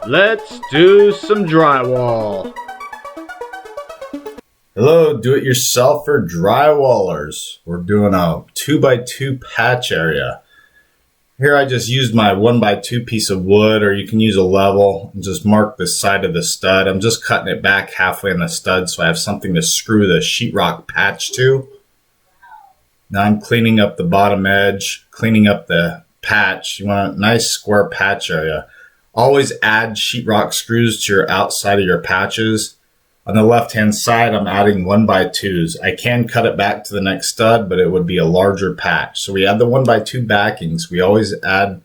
Let's do some drywall. Hello, do-it-yourselfer drywallers. We're doing a 2x2 patch area. Here I just used my 1x2 piece of wood, or you can use a level and just mark the side of the stud. I'm just cutting it back halfway in the stud so I have something to screw the sheetrock patch to. Now I'm cleaning up the bottom edge, cleaning up the patch. You want a nice square patch area. Always add sheetrock screws to your outside of your patches. On the left-hand side, I'm adding 1x2s. I can cut it back to the next stud, but it would be a larger patch. So we add the 1x2 backings. We always add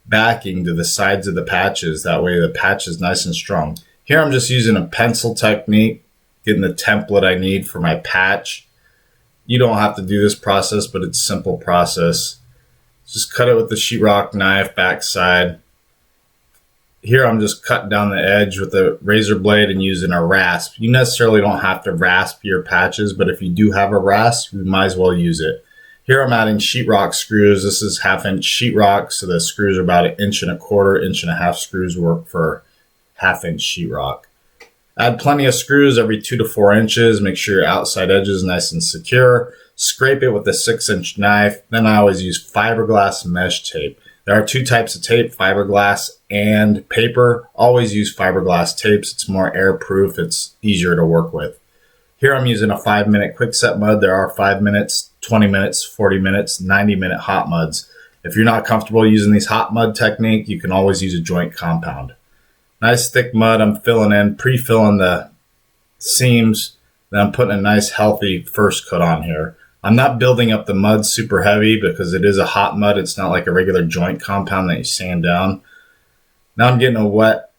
backing to the sides of the patches. That way the patch is nice and strong. Here I'm just using a pencil technique, getting the template I need for my patch. You don't have to do this process, but it's a simple process. Just cut it with the sheetrock knife, backside. Here I'm just cutting down the edge with a razor blade and using a rasp. You necessarily don't have to rasp your patches, but if you do have a rasp, you might as well use it. Here I'm adding sheetrock screws. This is 1/2-inch sheetrock, so the screws are about 1.25 inch, 1.5 screws work for 1/2-inch sheetrock. Add plenty of screws every 2 to 4 inches. Make sure your outside edge is nice and secure. Scrape it with a 6-inch knife. Then I always use fiberglass mesh tape. There are 2 types of tape, fiberglass and paper. Always use fiberglass tapes. It's more airproof. It's easier to work with. Here I'm using a 5-minute quick set mud. There are 5 minutes, 20 minutes, 40 minutes, 90-minute hot muds. If you're not comfortable using these hot mud technique, you can always use a joint compound. Nice thick mud I'm filling in, pre-filling the seams. Then I'm putting a nice healthy first coat on here. I'm not building up the mud super heavy because it is a hot mud. It's not like a regular joint compound that you sand down. Now I'm getting a wet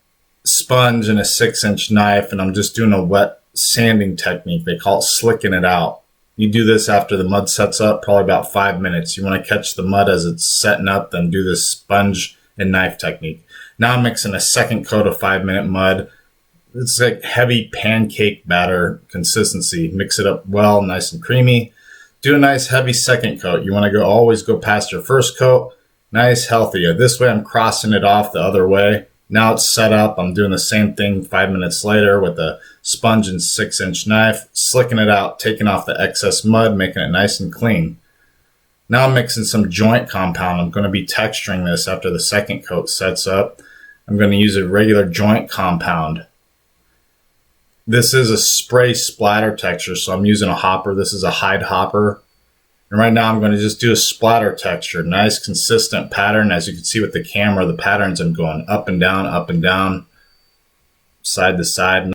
sponge and a 6-inch knife, and I'm just doing a wet sanding technique. They call it slicking it out. You do this after the mud sets up, probably about 5 minutes. You want to catch the mud as it's setting up, then do this sponge and knife technique. Now I'm mixing a second coat of 5-minute mud. It's like heavy pancake batter consistency. Mix it up well, nice and creamy. Do a nice heavy second coat. You want to always go past your first coat. Nice, healthy. This way I'm crossing it off the other way. Now it's set up. I'm doing the same thing 5 minutes later with a sponge and 6-inch knife, slicking it out, taking off the excess mud, making it nice and clean. Now I'm mixing some joint compound. I'm going to be texturing this after the second coat sets up. I'm going to use a regular joint compound. This is a spray splatter texture, so I'm using a hopper. This is a hide hopper. And right now I'm going to just do a splatter texture. Nice consistent pattern. As you can see with the camera, the patterns I'm going up and down, side to side.